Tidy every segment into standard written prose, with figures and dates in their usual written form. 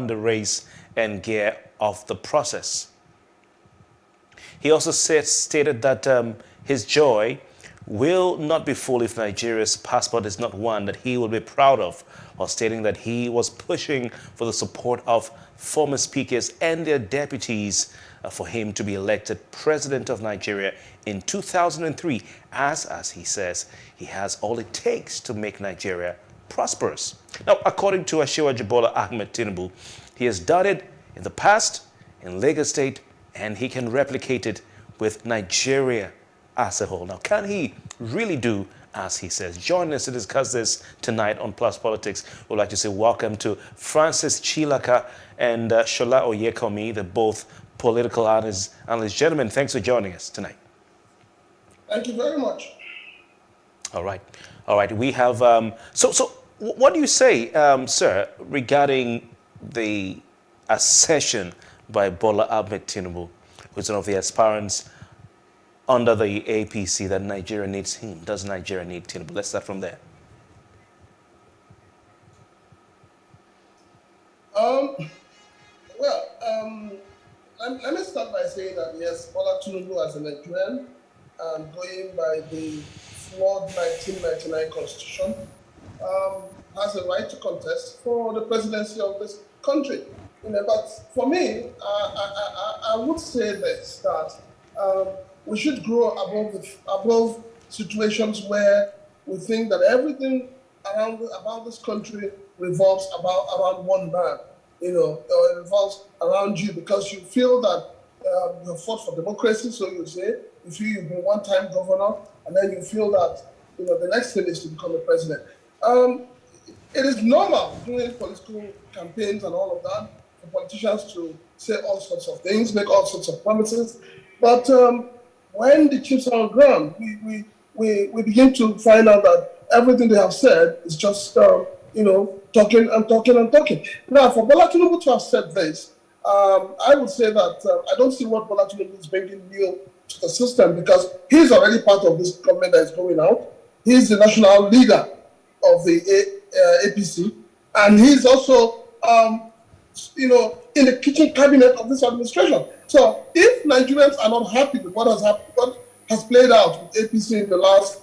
the race and gear of the process. He also stated that his joy will not be full if Nigeria's passport is not one that he will be proud of, while stating that he was pushing for the support of former speakers and their deputies for him to be elected president of Nigeria in 2003, as he says, he has all it takes to make Nigeria prosperous. Now, according to Asiwaju Bola Ahmed Tinubu, he has done it in the past in Lagos State, and he can replicate it with Nigeria as a whole. Now, can he really do as he says? Join us to discuss this tonight on Plus Politics. We'd like to say welcome to Francis Chilaka and Shola Oyekomi, the both political analysts. Gentlemen, thanks for joining us tonight. Thank you very much. All right. All right. We have, so what do you say, sir, regarding the assertion by Bola Ahmed Tinubu, who's one of the aspirants under the APC, that Nigeria needs him? Does Nigeria need Tinubu? Let's start from there. Let me start by saying that, yes, Bola Tinubu as a Nigerian, going by the flawed 1999 constitution, has a right to contest for the presidency of this country. But for me, I would say this, that we should grow above situations where we think that everything about this country revolves around one man, or it revolves around you because you feel that you fought for democracy, so you say, you feel you've been one-time governor, and then you feel that the next thing is to become a president. It is normal during political campaigns and all of that for politicians to say all sorts of things, make all sorts of promises, but when the chips are on ground, we begin to find out that everything they have said is just talking and talking and talking. Now, for Bola Tinubu to have said this, I would say that I don't see what Bola Tinubu is bringing new to the system, because he's already part of this government that is going out. He's the national leader of the APC, and he's also, in the kitchen cabinet of this administration. So if Nigerians are not happy with what has played out with APC in the last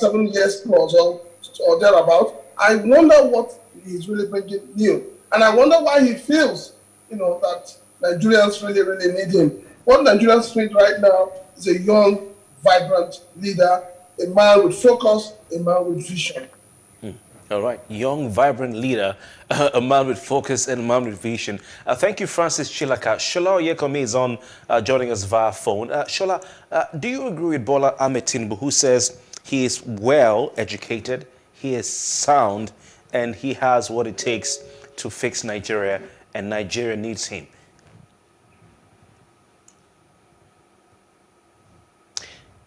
7 years plus or thereabout, I wonder what he's really bringing new. And I wonder why he feels, that Nigerians really, really need him. What Nigerians need right now is a young, vibrant leader, a man with focus, a man with vision. All right, young, vibrant leader, a man with focus and a man with vision. Thank you, Francis Chilaka. Shola Oyekomi is on joining us via phone. Shola, do you agree with Bola Ahmed Tinubu, who says he is well educated, he is sound, and he has what it takes to fix Nigeria, and Nigeria needs him?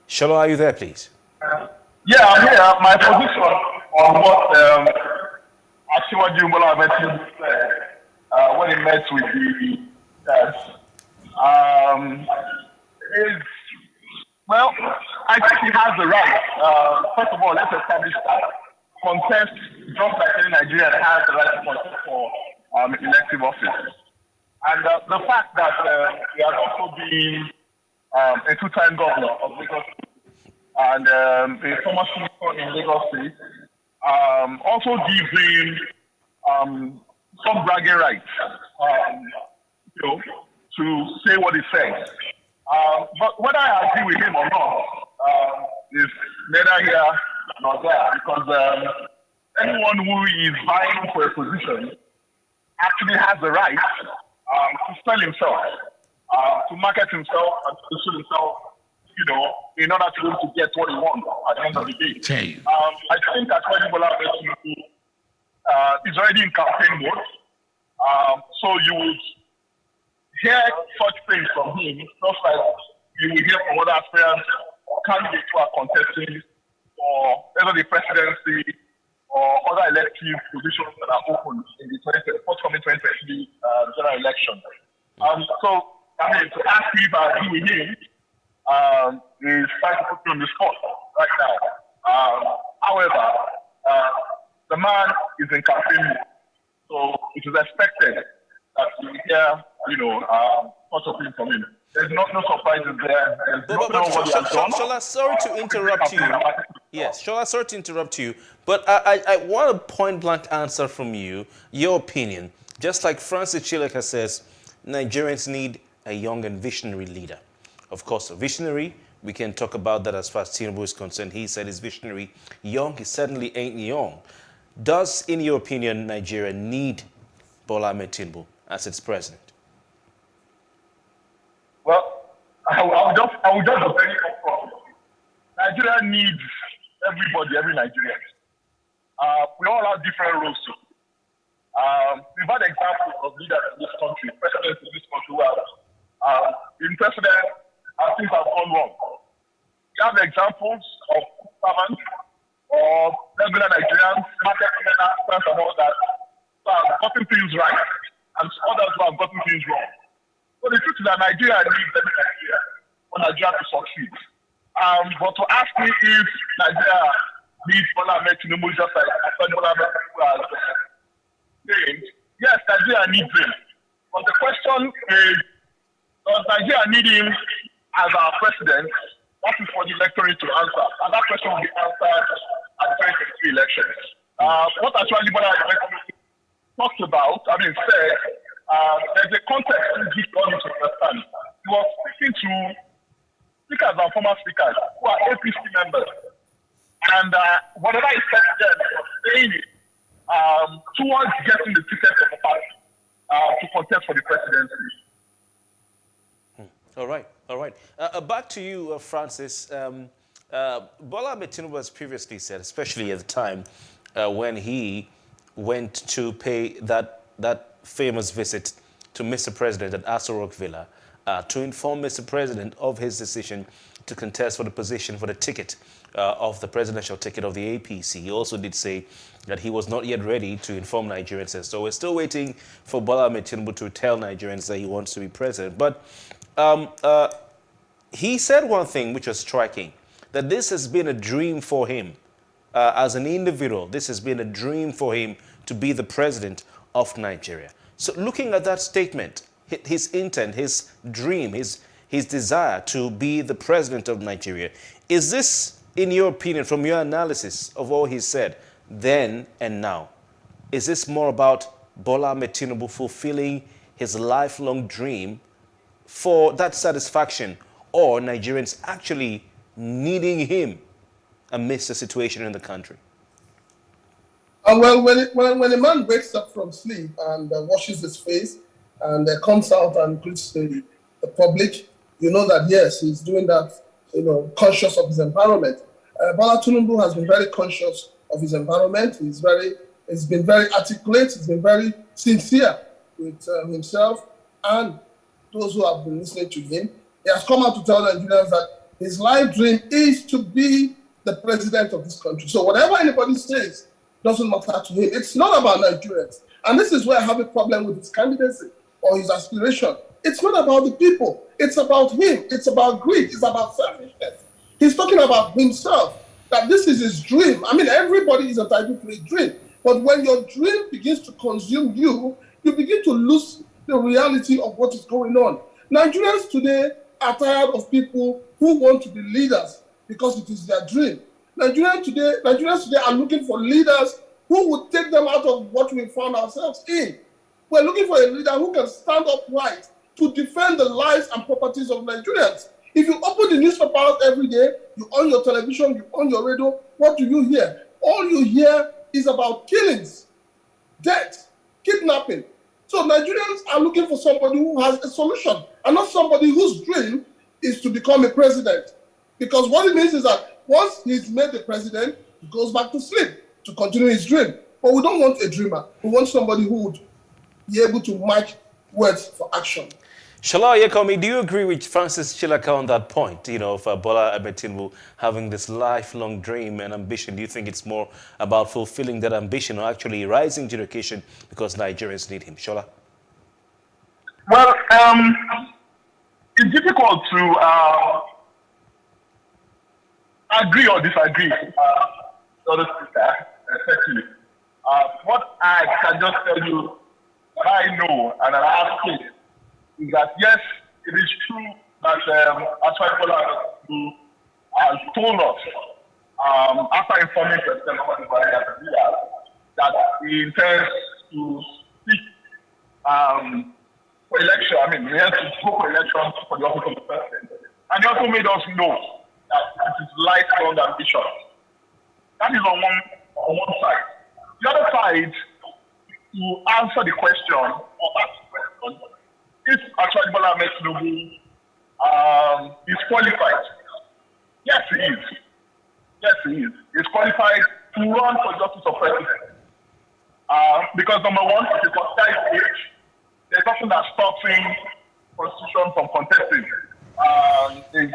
Shola, are you there, please? Yeah, I'm here. My position on what Asiwaju Bola Ahmed Tinubu said when he met with the press is, well, I think he has the right. First of all, let's establish that contest, just like any Nigerian, has the right to contest for elective office. And the fact that he has also been a two-time governor of Lagos and a former senator in Lagos State also gives him some bragging rights, to say what he says. But whether I agree with him or not is neither here nor there, because anyone who is vying for a position actually has the right to sell himself, to market himself, and to position himself, in order to get what he wants at the end of the day. I think that when Bola is already in campaign mode, so you would hear such things from him, just like you will hear from other aspirants or candidates who are contesting for either the presidency or other elective positions that are open in the forthcoming 2023 general election. So, to ask me if I agree with him is trying to put me on the spot right now. However, the man is in campaign mode, so it is expected that you hear, such a thing from him. There's no surprises there. There's nothing on what he has done. Shola, sorry to interrupt you. Yes, Shola, sorry to interrupt you, but I want a point-blank answer from you, your opinion. Just like Francis Chileka says, Nigerians need a young and visionary leader. Of course, a visionary, we can talk about that as far as Tinubu is concerned. He said he's visionary. Young, he certainly ain't young. Does, in your opinion, Nigeria need Bola Ahmed Tinubu as its president? Well, I will just very upfront. Nigeria needs everybody, every Nigerian. We all have different roles too. We've had examples of leaders in this country, presidents in this country who have been president and things have gone wrong. We have examples of servants or regular Nigerians, market experts and all that, who have gotten things right and others who have gotten things wrong. So the truth is that Nigeria needs every Nigeria for Nigeria to succeed. But to ask me if Nigeria needs Bola Ahmed Tinubu, just like Bola Ahmed Tinubu has saying, yes, Nigeria needs him. But the question is, does Nigeria need him as our president? That is for the electorate to answer. And that question will be answered at the 2023 elections. What actually Bola Ahmed Tinubu talked about, said, there's a context in which all need to understand. He was speaking to speakers and former speakers who are APC members. And whatever he said to them was saying towards getting the ticket of the party to contest for the presidency. All right. Back to you, Francis. Bola Ahmed Tinubu has previously said, especially at the time when he went to pay that famous visit to Mr. President at Aso Rock Villa to inform Mr. President of his decision to contest for the position for the ticket of the presidential ticket of the APC. He also did say that he was not yet ready to inform Nigerians. So we're still waiting for Bola Ahmed Tinubu to tell Nigerians that he wants to be president. But he said one thing which was striking, that this has been a dream for him as an individual. This has been a dream for him to be the president of Nigeria. So looking at that statement, his intent, his dream, his desire to be the president of Nigeria, is this, in your opinion, from your analysis of all he said then and now, is this more about Bola Ahmed Tinubu fulfilling his lifelong dream for that satisfaction, or Nigerians actually needing him amidst the situation in the country? Well, when a man wakes up from sleep and washes his face and comes out and greets the public, you know that, yes, he's doing that, conscious of his environment. Bola Tinubu has been very conscious of his environment. He's been very articulate. He's been very sincere with himself and those who have been listening to him. He has come out to tell Nigerians that his life dream is to be the president of this country. So whatever anybody says doesn't matter to him. It's not about Nigerians. And this is where I have a problem with his candidacy or his aspiration. It's not about the people. It's about him. It's about greed. It's about selfishness. He's talking about himself, that this is his dream. Everybody is entitled to a dream. But when your dream begins to consume you, you begin to lose the reality of what is going on. Nigerians today are tired of people who want to be leaders because it is their dream. Nigerians today are looking for leaders who would take them out of what we found ourselves in. We're looking for a leader who can stand upright to defend the lives and properties of Nigerians. If you open the newspapers every day, you on your television, you on your radio, what do you hear? All you hear is about killings, death, kidnapping. So Nigerians are looking for somebody who has a solution and not somebody whose dream is to become a president. Because what it means is that once he's made the president, he goes back to sleep to continue his dream. But we don't want a dreamer. We want somebody who would be able to match words for action. Shola Yekomi, do you agree with Francis Chilaka on that point, of Bola Ahmed Tinubu having this lifelong dream and ambition? Do you think it's more about fulfilling that ambition or actually rising to the occasion because Nigerians need him? Shola? Well, it's difficult to agree or disagree. What I can just tell you what I know and that I have seen is that yes, it is true that Aswai has told us after informing President Muhammadu Buhari that he intends to seek for election. I mean, he has to go for election for the office of the president. And he also made us know that it is lifelong ambition. That is on one side. The other side, to answer the question, or ask the question, if actually Bola Ahmed Tinubu is qualified, yes, he is. Yes, he is. He's qualified to run for justice of president. Because number one, if he's of age, there's nothing that stops him constitution from contesting. If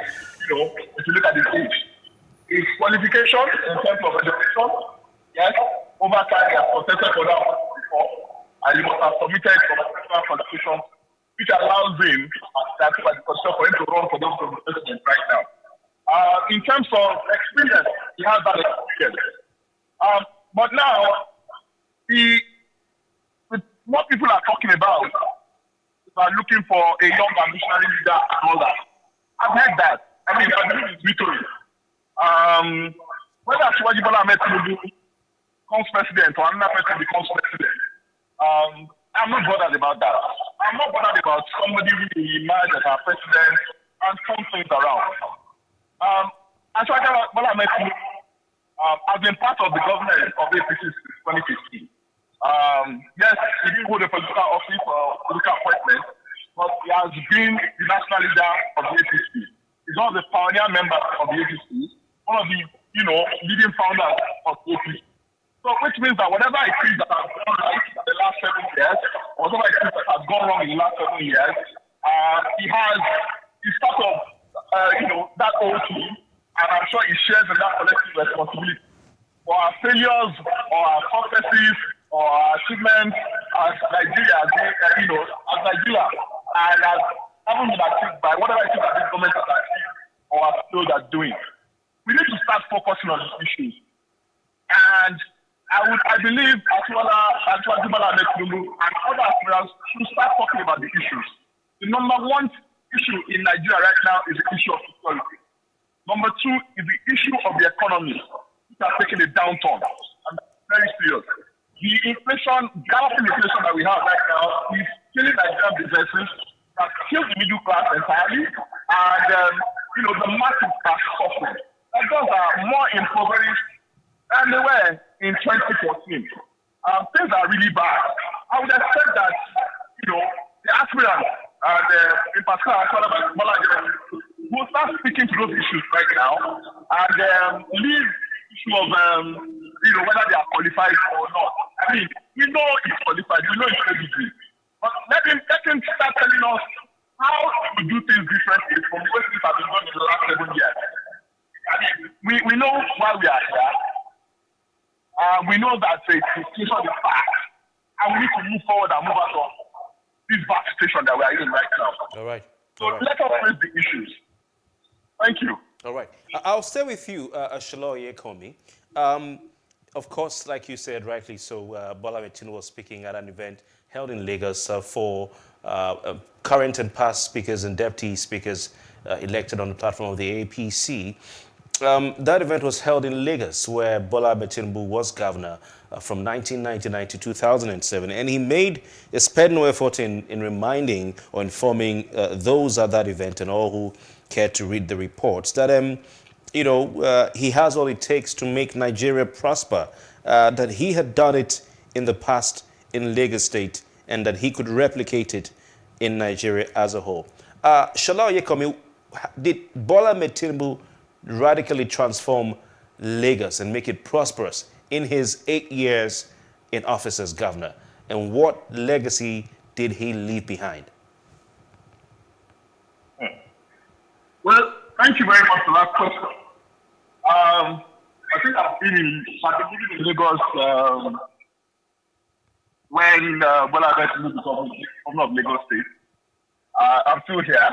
you look at his age, his qualification in terms of education, yes, over time he has contested for that before, and he must have submitted for professional qualifications, which allows him, that's by the constitution, for him to run for the office of the president right now. In terms of experience, he has that experience. But now, what people are talking about are looking for a young and missionary leader and all that. I've heard that. I mean, I believe it's rhetoric. Whether Asiwaju Bola Ahmed Tinubu becomes president or another person becomes president, I'm not bothered about that. I'm not bothered about somebody who will emerge as our president and turn things around. Asiwaju Bola Ahmed Tinubu has been part of the government of APC since 2015. Yes, he didn't hold a political office or political appointment, but he has been the national leader of the APC. He's one of the pioneer members of the APC, one of the leading founders of the APC. So, which means that whatever it is that has gone right in the last 7 years, or whatever it is that has gone wrong in the last 7 years, he's part of that whole team, and I'm sure he shares in that collective responsibility for our failures or our successes or our achievements as Nigeria, as Nigeria, and as haven't been achieved by whatever it is that this government has achieved or our still are doing. We need to start focusing on these issues. And I believe Asiwaju Bola Ahmed Tinubu and other aspirants should start talking about the issues. The number one issue in Nigeria right now is the issue of security. Number two is the issue of the economy, which has taken a downturn. And that's very serious. The inflation, galloping inflation that we have right now is killing Nigerian businesses, that kills the middle class entirely, and the masses are suffering. Nigerians are more impoverished than they were in 2014. Things are really bad. I would expect that, the aspirants, in particular, will start speaking to those issues right now, and leave the issue of, whether they are qualified or not. I mean, we know he's qualified, we know he's ready. But let him start telling us how to do things differently from the way things have been done in the last 7 years. I mean, we know why we are here. We know that the situation is bad, and we need to move forward and move out of this bad situation that we are in right now. All right. So let us raise the issues. Thank you. All right. I'll stay with you, Shalo Yekomi. Of course, like you said, rightly so, Bola Ahmed Tinubu was speaking at an event held in Lagos for current and past speakers and deputy speakers elected on the platform of the APC. That event was held in Lagos, where Bola Ahmed Tinubu was governor from 1999 to 2007. And he made a spared no effort in reminding or informing those at that event and all who cared to read the reports that, he has all it takes to make Nigeria prosper, that he had done it in the past in Lagos State and that he could replicate it in Nigeria as a whole. Shala Yekomi, did Bola Ahmed Tinubu radically transform Lagos and make it prosperous in his 8 years in office as governor? And what legacy did he leave behind? Well, thank you very much for that question. I think I've been in Lagos when Bola Ahmed Tinubu became governor of Lagos State. I'm still here.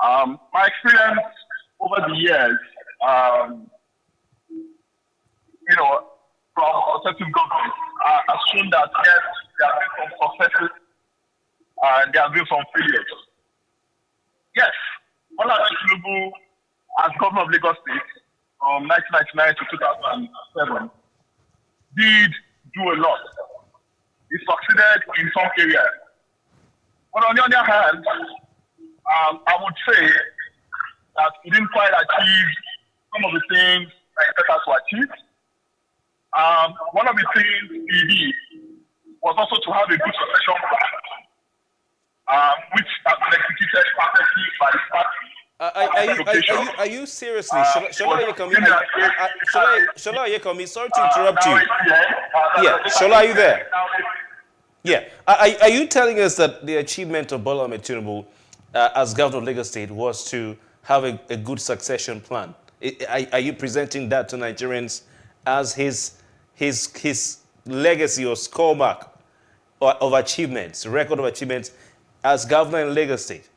My experience over the years, from successive governments has shown that yes, there have been some successes and there have been some failures. Yes, Bola Tinubu, as governor of Lagos State from 1999 to 2007, did do a lot. He succeeded in some areas. But on the other hand, I would say that he didn't quite achieve some of the things that he set out to achieve. One of the things he did was also to have a good succession plan, which has been executed perfectly by his party. Are you seriously? Shola Yekomi, sorry to interrupt you. Yeah, Shola, are you there? Yeah. Are you telling us that the achievement of Bola Tinubu as governor of Lagos State was to have a good succession plan? Are you presenting that to Nigerians as his legacy or scoremark of achievements, record of achievements as governor in Lagos State?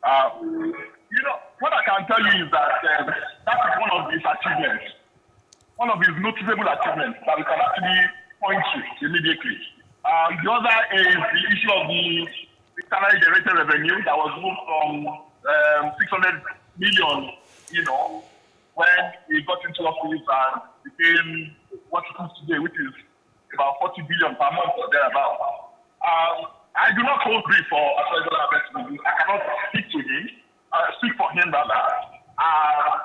What I can tell you is that that is one of his achievements, one of his noticeable achievements that we can actually point to immediately. The other is the issue of the externally generated revenue that was moved from 600 million, when he got into office and became what it is today, which is about 40 billion per month or thereabout. I do not hold brief for Aswajola Abetinubu. I cannot speak for him rather.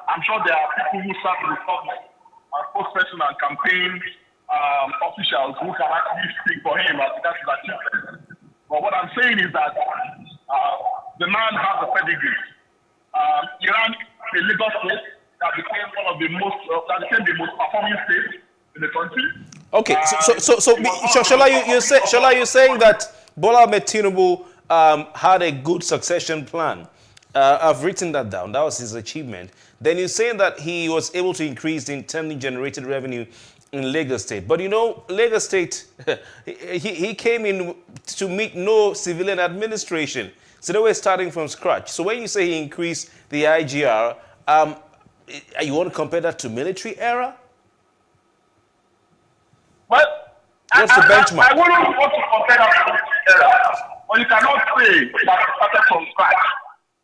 I'm sure there are people who serve in the government, spokesperson and campaign officials who can actually speak for him as regards his achievement. But what I'm saying is that the man has a pedigree. He ran a Lagos State that became one of the most performing states in the country. Okay, Shola, you're saying that Bola Tinubu had a good succession plan. I've written that down. That was his achievement. Then you're saying that he was able to increase the internally generated revenue in Lagos State. But Lagos State, he came in to meet no civilian administration. So they were starting from scratch. So when you say he increased the IGR, you want to compare that to military era? Well, what's the benchmark? I wouldn't want to compare that to military era. But you cannot say that it started from scratch.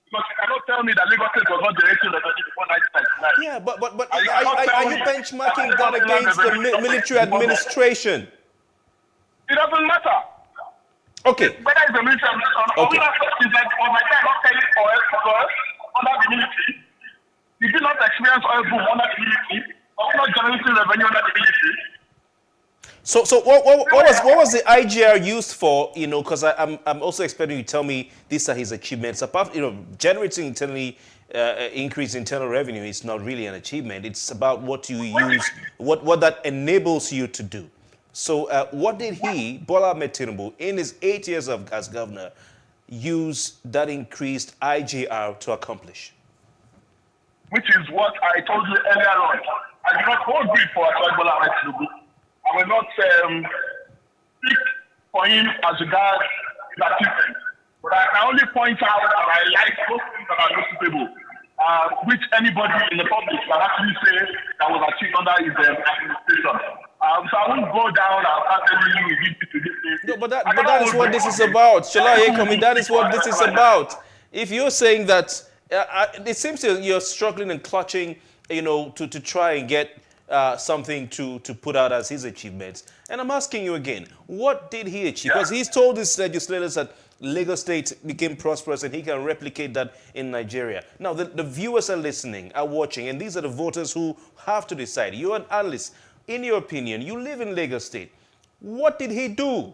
Because you cannot tell me that Lagos State was not generating revenue before 1999. Yeah, but are you benchmarking that against the military administration? It doesn't matter. Okay. Whether it's the military administration or whether it's like, was my dad not selling oil under the military? Did you not experience oil boom under the military? Or not generating revenue under the military? So what was the IGR used for? Because I'm also expecting you to tell me these are his achievements. Apart, generating internally increase internal revenue is not really an achievement. It's about what you use, what that enables you to do. So what did Bola Tinubu, in his 8 years as governor, use that increased IGR to accomplish? Which is what I told you earlier on. I do not hold brief for Bola Tinubu. I will not speak for him as regards his achievement. But I can only point out that I like those things that are noticeable, which anybody in the public can actually say that was achieved under his administration. So I won't go down and start telling you he did this. No, but that is what this is about. Shola Yekomi, that is what this is about. If you're saying that, it seems you're struggling and clutching, to try and get something to put out as his achievements. And I'm asking you again, what did he achieve? Because he's told his legislators that Lagos State became prosperous and he can replicate that in Nigeria. Now, the viewers are listening, are watching, and these are the voters who have to decide. You're an analyst. In your opinion, you live in Lagos State. What did he do?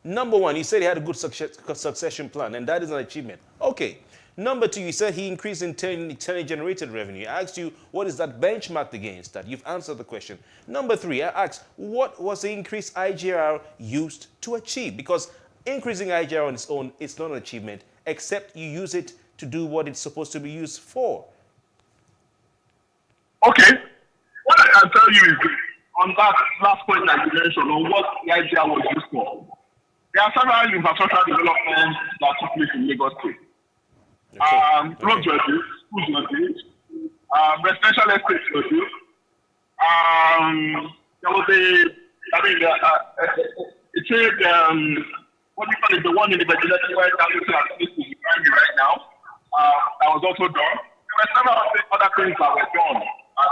Number one, you said he had a good succession plan, and that is an achievement. Okay. Number two, you said he increased internally generated revenue. I asked you, what is that benchmarked against that? You've answered the question. Number three, I asked, what was the increased IGR used to achieve? Because increasing IGR on its own is not an achievement, except you use it to do what it's supposed to be used for. Okay. What I can tell you is, on that last point that you mentioned, on what the IGR was used for, there are several infrastructure developments that took place in Lagos State. Roads were built, schools were built, residential estates were built, there was it said, what do you call it, the one in the legislature where that is behind me right now, that was also done. There were several other things that were done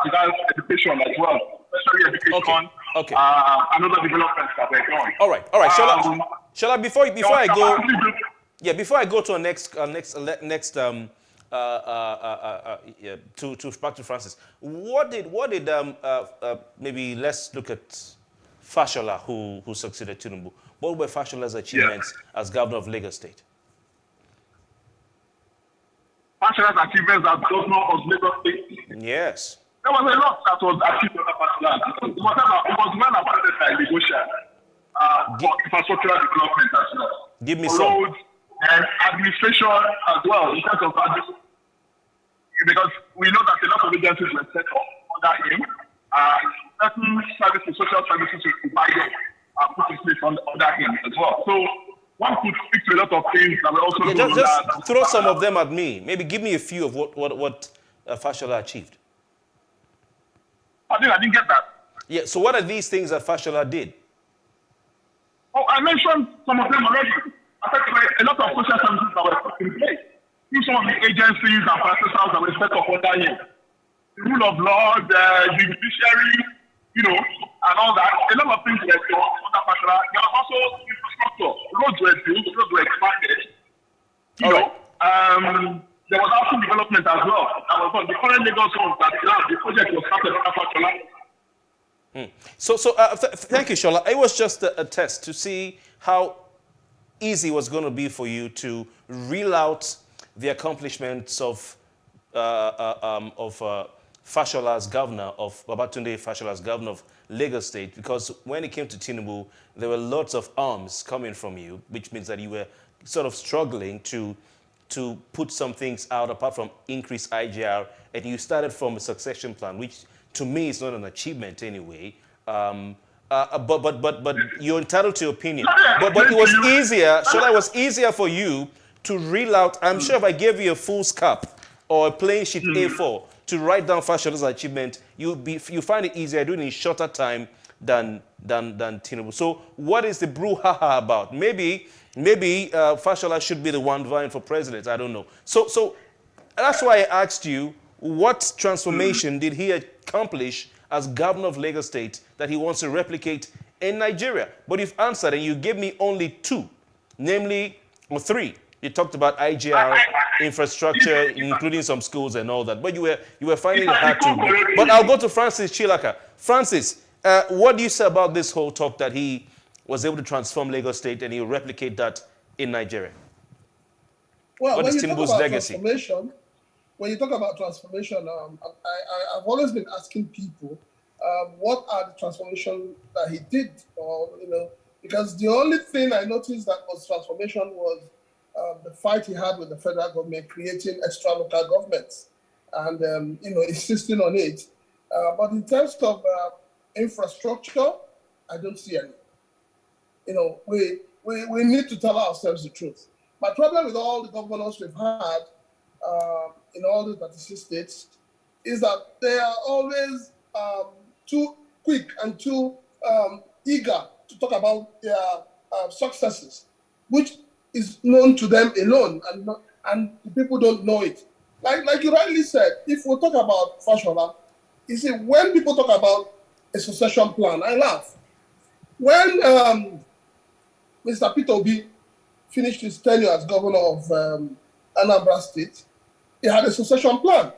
regarding education as well, especially education. Okay. And other developments that were done. All right. Shall I before I go? Yeah, before I go to our next back to Francis, what did maybe let's look at Fashola who succeeded Tinubu. What were Fashola's achievements as governor of Lagos State? Fashola's achievements as governor of Lagos State. Yes. There was a lot that was achieved under Fashola. It was well appointed by negotiation for infrastructural development as well. Give me for some. Roads and administration as well, in terms of because we know that a lot of agencies were set up under him. Certain services, social services were provided put in place under him as well. So one could speak to a lot of things that were also just throw some of them at me. Maybe give me a few of what Fashola achieved. I didn't get that. Yeah, so what are these things that Fashola did? Oh, I mentioned some of them already. I said a lot of social services that were put in place. Some of the agencies and processes that were set up under him. The rule of law, the judiciary, and all that. A lot of things were done under Fashola. There was also infrastructure. Roads were built, roads were expanded. There was also development as well. That was on the current Lagos homes that the project was started under Fashola. So thank you, Shola. It was just a test to see how easy it was going to be for you to reel out the accomplishments of Fashola's governor, of Babatunde Fashola's governor of Lagos State, because when it came to Tinubu, there were lots of arms coming from you, which means that you were sort of struggling to put some things out apart from increased IGR, and you started from a succession plan, which to me is not an achievement anyway. But you're entitled to your opinion. But it was easier, Shola, it was easier for you to reel out. I'm sure if I gave you a full scap or a plain sheet A4 to write down Fashola's achievement, you find it easier doing it in shorter time than Tinubu. So what is the brouhaha about? Maybe Fashola should be the one vying for president. I don't know. So that's why I asked you, what transformation did he accomplish as governor of Lagos State that he wants to replicate in Nigeria? But you've answered and you gave me only two, or three. You talked about IGR, infrastructure, including some schools and all that. But you were finding it hard to. But I'll go to Francis Chilaka. Francis, what do you say about this whole talk that he was able to transform Lagos State and he'll replicate that in Nigeria? Well, what when is you talk Tinubu's about legacy? Transformation, when you talk about transformation, I've always been asking people, what are the transformation that he did? Because the only thing I noticed that was transformation was the fight he had with the federal government, creating extra local governments, and insisting on it. But in terms of infrastructure, I don't see any. We need to tell ourselves the truth. My problem with all the governors we've had in all the 36 states is that they are always too quick and too eager to talk about their successes, which is known to them alone, and the people don't know it. Like you rightly said, if we talk about Fashola, you see, when people talk about a succession plan, I laugh. When Mr. Peter Obi finished his tenure as governor of Anambra State, he had a succession plan,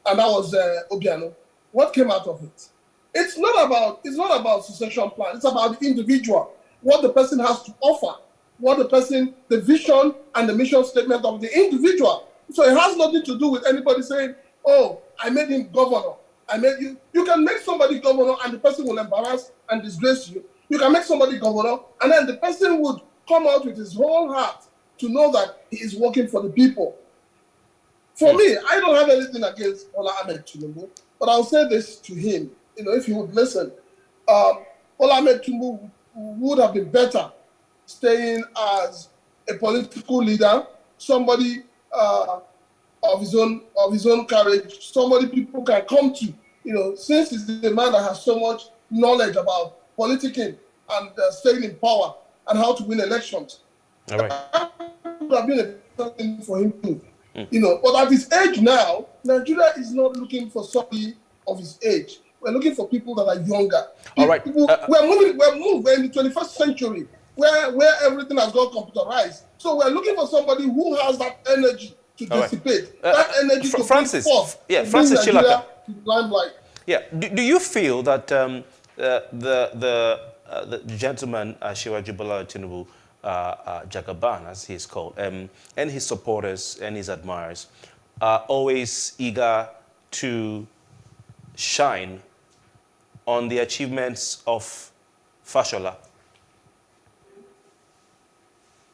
and that was Obiano. What came out of it? It's not about succession plan. It's about the individual, what the person has to offer, the vision and the mission statement of the individual. So it has nothing to do with anybody saying, "Oh, I made him governor. I made you." You can make somebody governor, and the person will embarrass and disgrace you. You can make somebody governor, and then the person would come out with his whole heart to know that he is working for the people. For me, I don't have anything against Bola Ahmed Tinubu, but I'll say this to him, if he would listen. Bola Ahmed Tinubu would have been better staying as a political leader, somebody of his own courage, somebody people can come to. Since he's the man that has so much knowledge about politicking and staying in power and how to win elections. All right. That would have been a thing for him too. But at his age now, Nigeria is not looking for somebody of his age. We're looking for people that are younger. All right. We're in the 21st century where everything has gone computerized. So we're looking for somebody who has that energy to dissipate, that energy to Francis, bring forth, yeah, to Francis bring Nigeria Chilaka. to the limelight. Yeah. Do you feel that the gentleman Asiwaju Bola Tinubu, Jagaban, as he's called, and his supporters and his admirers are always eager to shine on the achievements of Fashola?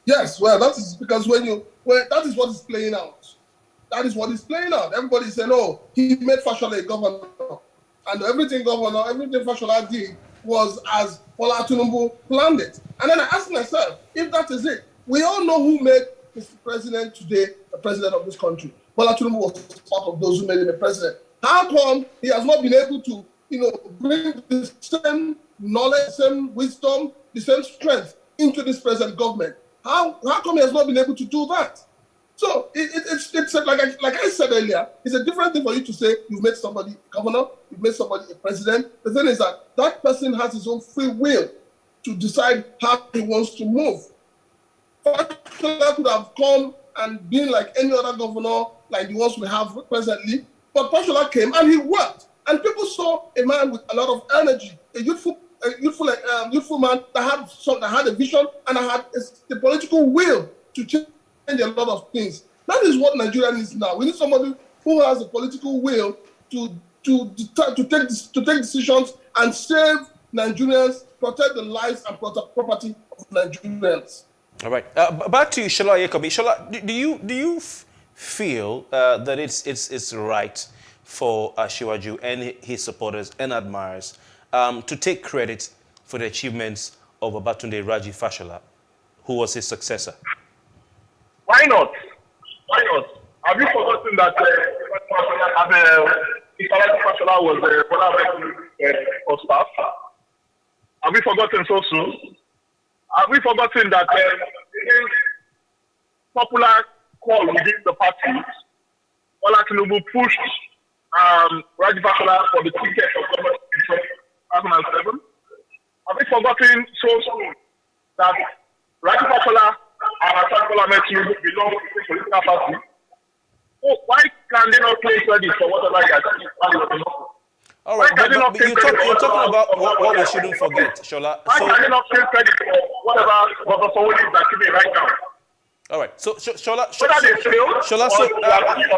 Yes, well, that is because that is what is playing out. That is what is playing out. Everybody saying, "Oh, he made Fashola a governor," and everything Fashola did was as Bola Tinubu planned it. And then I asked myself, if that is it, we all know who made Mr. President today the president of this country. Bola Tinubu was part of those who made him a president. How come he has not been able to, bring the same knowledge, the same wisdom, the same strength into this present government? How come he has not been able to do that? So it's like I said earlier, it's a different thing for you to say you've made somebody a governor, you've made somebody a president. The thing is that person has his own free will to decide how he wants to move. Fashola could have come and been like any other governor, like the ones we have presently, but Fashola came and he worked. And people saw a man with a lot of energy, a youthful man that had a vision and had the political will to change a lot of things. That is what Nigeria needs now. We need somebody who has the political will to take decisions and save Nigerians, protect the lives and property of Nigerians. All right. Back to you, Shola Yekobi. Shola, do you feel that it's right for Asiwaju and his supporters and admirers to take credit for the achievements of Babatunde Raji Fashola, who was his successor? Why not? Why not? Have you forgotten that Fashola was one of staff? Have we forgotten so soon? Have we forgotten that popular call within the party, Bola Tinubu pushed Raji Fashola for the ticket of government in 2007? Have we forgotten so soon that Raji Fashola and Bola Tinubu belong to the political party? Oh, why can they not claim credit for whatever they are doing? All right, but you're talking about what we shouldn't forget, Shola. Why can they not claim credit for whatever Dr. Sowore is achieving right now? All right, so Shola, Shola,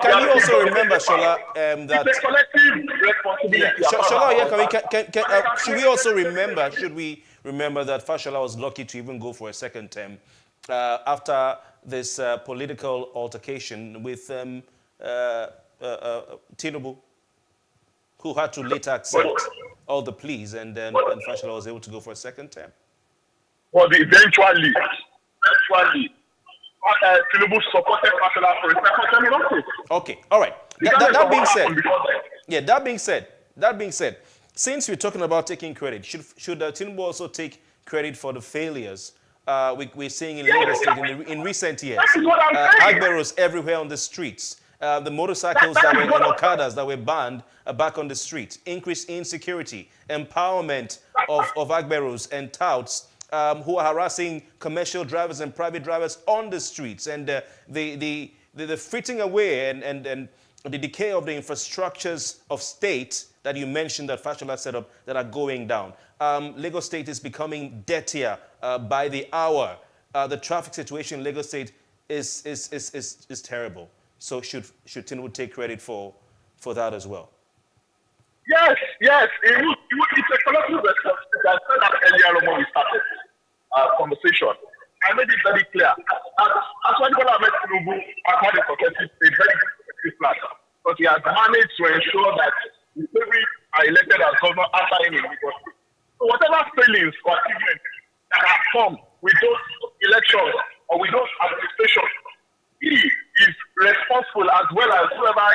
can you also remember, Shola, that it's a collective responsibility. Shola, should we remember that Fashola was lucky to even go for a second term after this political altercation with Tinubu, who had to later accept all the pleas, and Fashola was able to go for a second term. But eventually, Tinubu supported Fashola for a second term in office. Okay, all right. That being said, since we're talking about taking credit, should Tinubu also take credit for the failures we're seeing in Lagos State in recent years? Agberos everywhere on the streets. The motorcycles and Okadas that were banned are back on the streets. Increased insecurity, empowerment of Agberos and touts who are harassing commercial drivers and private drivers on the streets, and the fritting away and the decay of the infrastructures of state that you mentioned that Fashola set up that are going down. Lagos State is becoming dirtier by the hour. The traffic situation in Lagos State is terrible. So should Tinubu take credit for that as well? Yes. It's a collective responsibility. I said that earlier when we started conversation. I made it very clear. As when Bola Tinubu has had a very successful plan, but he has managed to ensure that the people are elected as governor after him. So whatever failings or achievements that have come with those elections or with those administrations, he is responsible, as well as whoever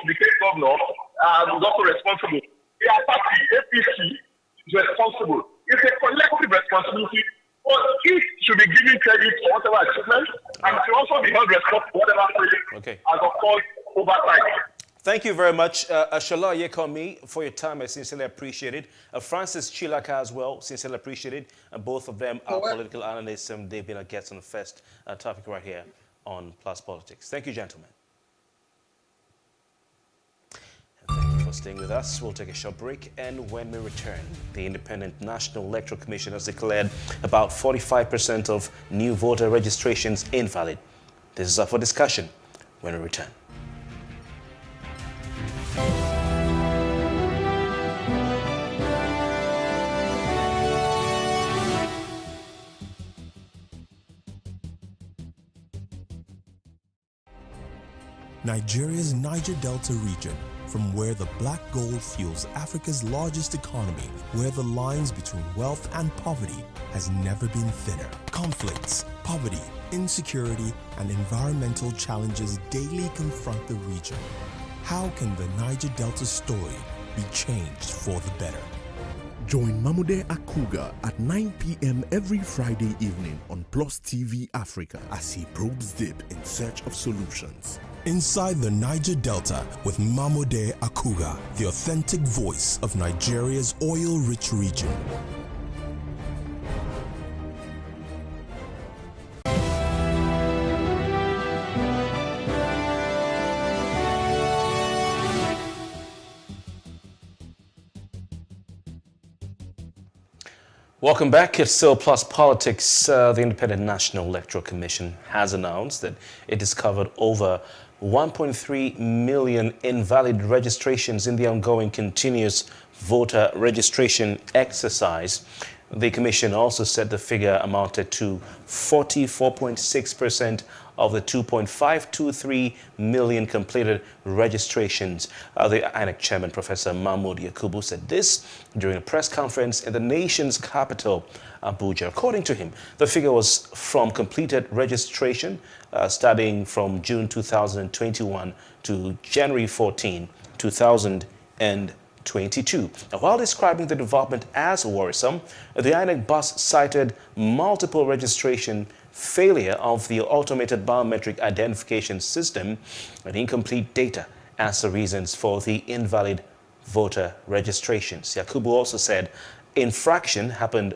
became governor is also responsible. Their party, APC, responsible. It's a collective responsibility. But each should be given credit for whatever achievement, and should also be held responsible for whatever failure, as of course, over time. Thank you very much, Ashola Yekomi, for your time. I sincerely appreciate it. Francis Chilaka as well, sincerely appreciate it. And both of them are political analysts, and they've been our guests on the first topic right here on Plus Politics. Thank you, gentlemen. And thank you for staying with us. We'll take a short break, and when we return, the Independent National Electoral Commission has declared about 45% of new voter registrations invalid. This is up for discussion when we return. Nigeria's Niger Delta region, from where the black gold fuels Africa's largest economy, where the lines between wealth and poverty has never been thinner. Conflicts, poverty, insecurity, and environmental challenges daily confront the region. How can the Niger Delta story be changed for the better? Join Mamude Akuga at 9 p.m. every Friday evening on PlusTvAfrica as he probes deep in search of solutions. Inside the Niger Delta with Mamude Akuga, the authentic voice of Nigeria's oil-rich region. Welcome back. It's still Plus Politics. The Independent National Electoral Commission has announced that it discovered over 1.3 million invalid registrations in the ongoing continuous voter registration exercise. The Commission also said the figure amounted to 44.6% of the 2.523 million completed registrations. The INEC chairman, Professor Mahmoud Yakubu, said this during a press conference in the nation's capital, Abuja. According to him, the figure was from completed registration starting from June 2021 to January 14, 2022. Now, while describing the development as worrisome, the INEC boss cited multiple registration failure of the automated biometric identification system and incomplete data as the reasons for the invalid voter registrations. Yakubu also said the infraction happened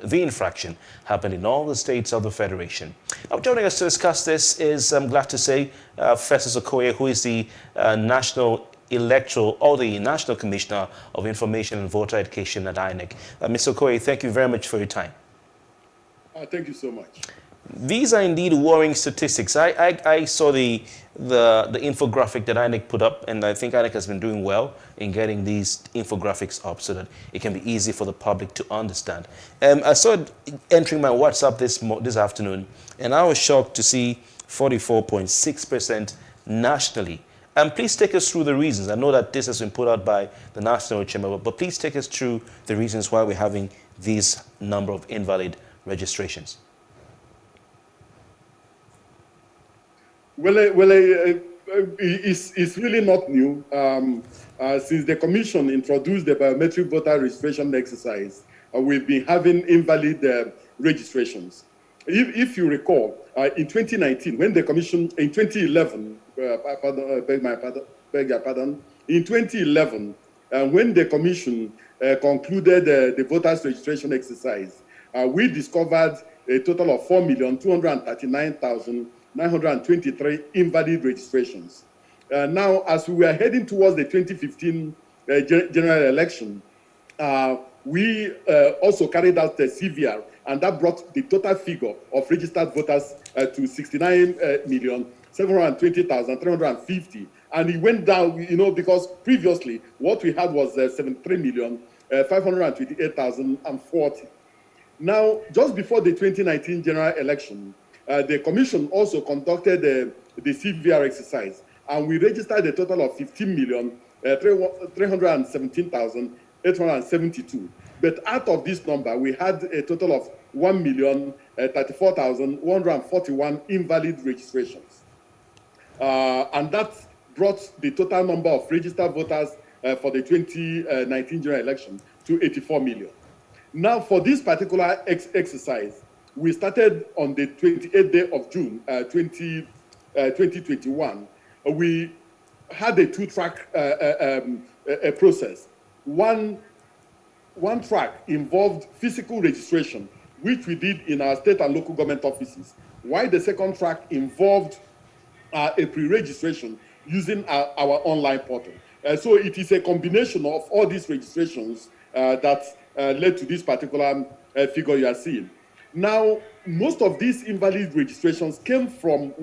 in all the states of the Federation. Now, joining us to discuss this is, I'm glad to say, Festus Okoye, who is the National Electoral or the National Commissioner of Information and Voter Education at INEC. Mr. Okoye, thank you very much for your time. Thank you so much. These are indeed worrying statistics. I saw the infographic that INEC put up, and I think INEC has been doing well in getting these infographics up so that it can be easy for the public to understand. I saw it entering my WhatsApp this afternoon, and I was shocked to see 44.6% nationally. Please take us through the reasons. I know that this has been put out by the National Chamber, but please take us through the reasons why we're having these number of invalid registrations. Well, it's really not new. Since the Commission introduced the biometric voter registration exercise, we've been having invalid registrations. If you recall, in 2019, when the Commission, in 2011, beg your pardon, in 2011, when the Commission concluded the voters registration exercise, we discovered a total of 4,239,923 invalid registrations. Now, as we were heading towards the 2015 general election, we also carried out the CVR, and that brought the total figure of registered voters to 69,720,350. And it went down, because previously what we had was 73,528,040. Now, just before the 2019 general election, the Commission also conducted the CVR exercise, and we registered a total of 15,317,872. But out of this number, we had a total of 1,034,141 invalid registrations. And that brought the total number of registered voters for the 2019 general election to 84 million. Now, for this particular exercise, we started on the 28th day of June 2021. We had a two-track process. One track involved physical registration, which we did in our state and local government offices, while the second track involved a pre-registration using our online portal. So it is a combination of all these registrations that led to this particular figure you are seeing. Now, most of these invalid registrations came from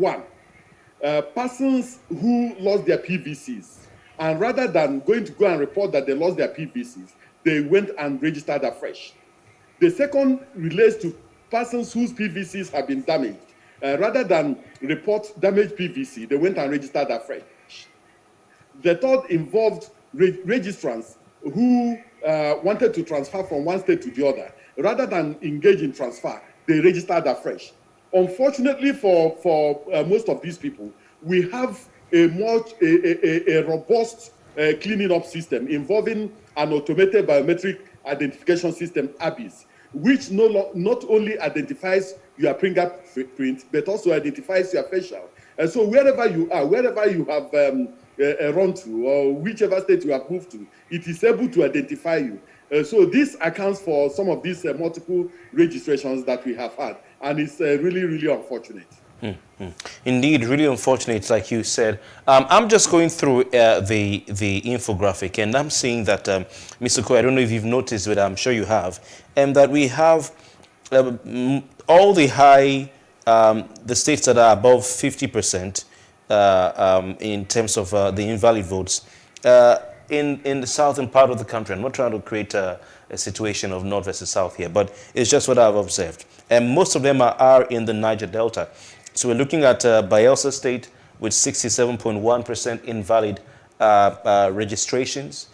persons who lost their PVCs. And rather than going to go and report that they lost their PVCs, they went and registered afresh. The second relates to persons whose PVCs have been damaged. Rather than report damaged PVC, they went and registered afresh. The third involved registrants who wanted to transfer from one state to the other. Rather than engage in transfer, they registered afresh. Unfortunately for most of these people, we have a robust cleaning up system involving an automated biometric identification system, ABIS, which not only identifies your fingerprint, but also identifies your facial. And so wherever you are, wherever you have run to, or whichever state you have moved to, it is able to identify you. So this accounts for some of these multiple registrations that we have had, and it's really, really unfortunate. Indeed, really unfortunate, like you said. I'm just going through the infographic, and I'm seeing that, Mr. Koy, I don't know if you've noticed, but I'm sure you have, and that we have all the the states that are above 50% in terms of the invalid votes in the southern part of the country. I'm not trying to create a situation of north versus south here, but it's just what I've observed. And most of them are in the Niger Delta. So we're looking at Bayelsa State with 67.1% invalid registrations.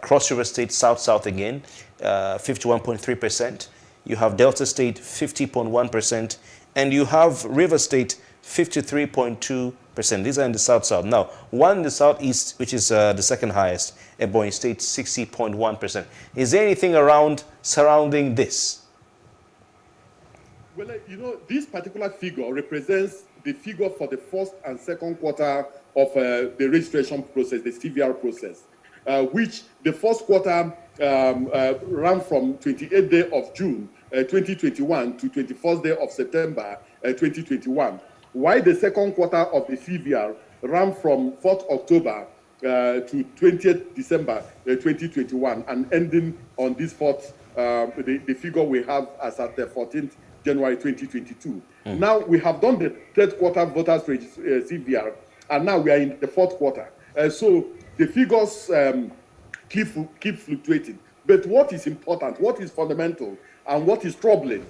Cross River State, South again, 51.3%. You have Delta State, 50.1%. And you have River State, 53.2%. These are in the South. Now, one in the Southeast, which is the second highest, Ebonyi State, 60.1%. Is there anything surrounding this? Well, this particular figure represents the figure for the first and second quarter of the registration process, the CVR process, which the first quarter ran from 28th day of June 2021 to 21st day of September 2021, while the second quarter of the CVR ran from 4th October to 20th December 2021, and ending on this fourth, the figure we have as at the 14th January 2022. Now we have done the third quarter voters CVR, and now we are in the fourth quarter. So the figures keep fluctuating. But what is important, what is fundamental, and what is troubling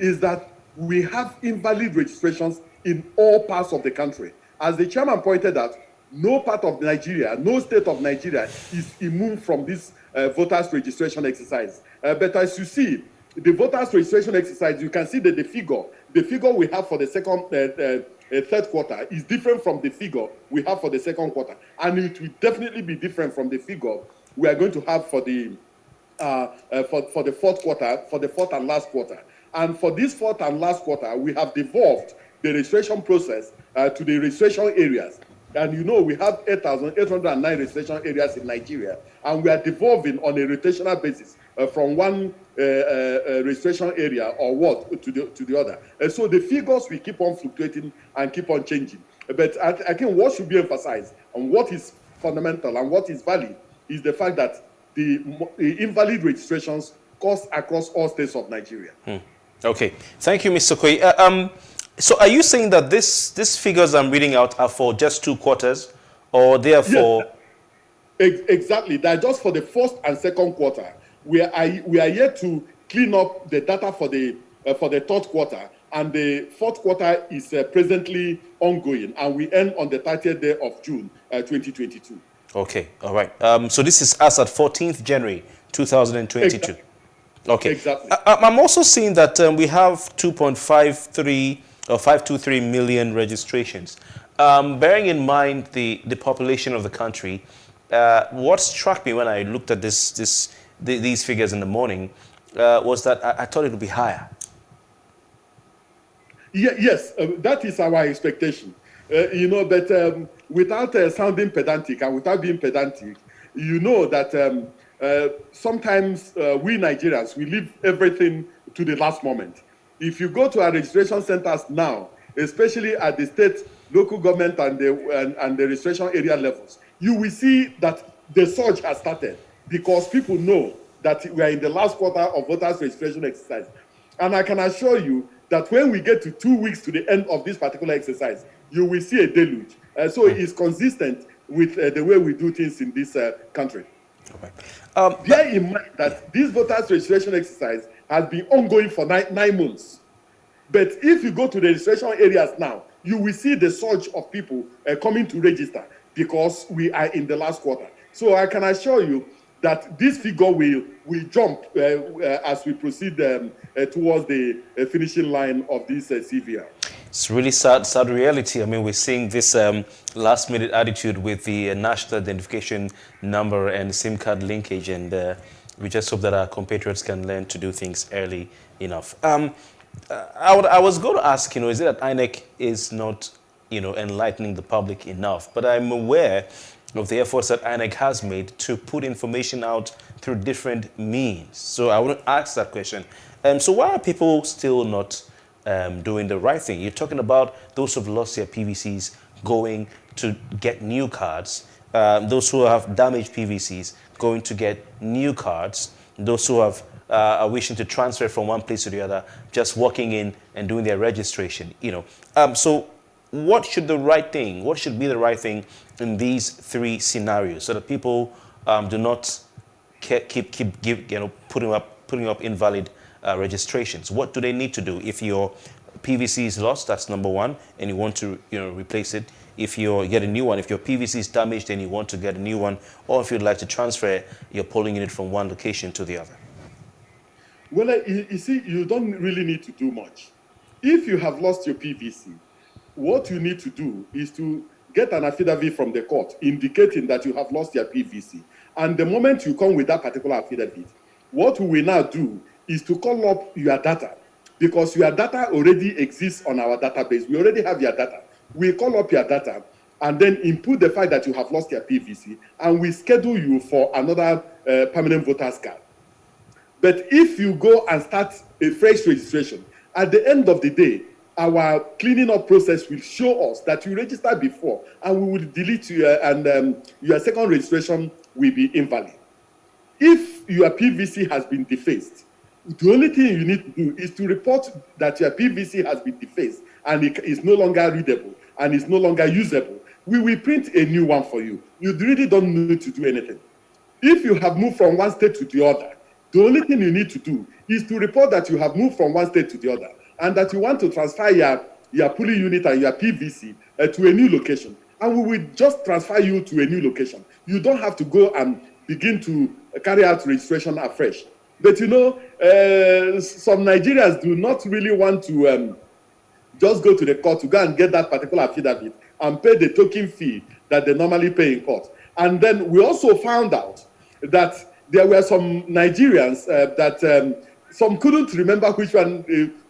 is that we have invalid registrations in all parts of the country. As the chairman pointed out, no part of Nigeria, no state of Nigeria is immune from this voters registration exercise. But as you see, the voters registration exercise, you can see that the figure we have for the third quarter is different from the figure we have for the second quarter, and it will definitely be different from the figure we are going to have for the fourth quarter, for the fourth and last quarter. And for this fourth and last quarter, we have devolved the registration process to the registration areas. And we have 8,809 registration areas in Nigeria, and we are devolving on a rotational basis from one registration area or ward to the other. And so the figures will keep on fluctuating and keep on changing. But I think what should be emphasized and what is fundamental and what is valid is the fact that the invalid registrations cost across all states of Nigeria. Okay, thank you, Mr. Koy. So are you saying that these figures I'm reading out are for just 2 quarters, or they are for... Yes, exactly. They're just for the first and second quarter. We are yet to clean up the data for the third quarter, and the fourth quarter is presently ongoing, and we end on the 30th day of June 2022. Okay, all right. So this is us at 14th January 2022. Exactly. Okay. Exactly. I'm also seeing that we have 2.53 or 523 million registrations. Bearing in mind the population of the country, what struck me when I looked at these figures in the morning was that I thought it would be higher. Yes, that is our expectation. But without sounding pedantic and without being pedantic, you know that sometimes we Nigerians, we leave everything to the last moment. If you go to our registration centers now, especially at the state, local government, and the registration area levels, you will see that the surge has started because people know that we are in the last quarter of voters registration exercise. And I can assure you that when we get to 2 weeks to the end of this particular exercise, you will see a deluge. So it's consistent with the way we do things in this country. Okay. Bear in mind that this voters registration exercise has been ongoing for nine months. But if you go to the registration areas now, you will see the surge of people coming to register because we are in the last quarter. So I can assure you that this figure will jump as we proceed towards the finishing line of this CVR. It's really sad reality. I mean, we're seeing this last-minute attitude with the national identification number and SIM card linkage, and we just hope that our compatriots can learn to do things early enough. I was going to ask, is it that INEC is not, enlightening the public enough? But I'm aware of the efforts that INEC has made to put information out through different means. So I want to ask that question. So why are people still not doing the right thing? You're talking about those who've lost their PVCs going to get new cards, those who have damaged PVCs going to get new cards, those who have are wishing to transfer from one place to the other, just walking in and doing their registration. So what should be the right thing in these three scenarios so that people do not keep putting up invalid registrations? What do they need to do? If your PVC is lost, that's number one, and you want to replace it. If you get a new one, if your PVC is damaged and you want to get a new one, or if you'd like to transfer your polling unit from one location to the other. Well, you see, you don't really need to do much. If you have lost your PVC, what you need to do is to get an affidavit from the court indicating that you have lost your PVC. And the moment you come with that particular affidavit, what we will now do is to call up your data, because your data already exists on our database. We already have your data. We call up your data and then input the fact that you have lost your PVC, and we schedule you for another permanent voter's card. But if you go and start a fresh registration, at the end of the day, our cleaning up process will show us that you registered before, and we will delete you, and your second registration will be invalid. If your PVC has been defaced, the only thing you need to do is to report that your PVC has been defaced and it is no longer readable and is no longer usable. We will print a new one for you. You really don't need to do anything. If you have moved from one state to the other, the only thing you need to do is to report that you have moved from one state to the other and that you want to transfer your polling unit and your PVC to a new location. And we will just transfer you to a new location. You don't have to go and begin to carry out registration afresh. But some Nigerians do not really want to just go to the court to go and get that particular affidavit and pay the token fee that they normally pay in court. And then we also found out that there were some Nigerians that some couldn't remember which one,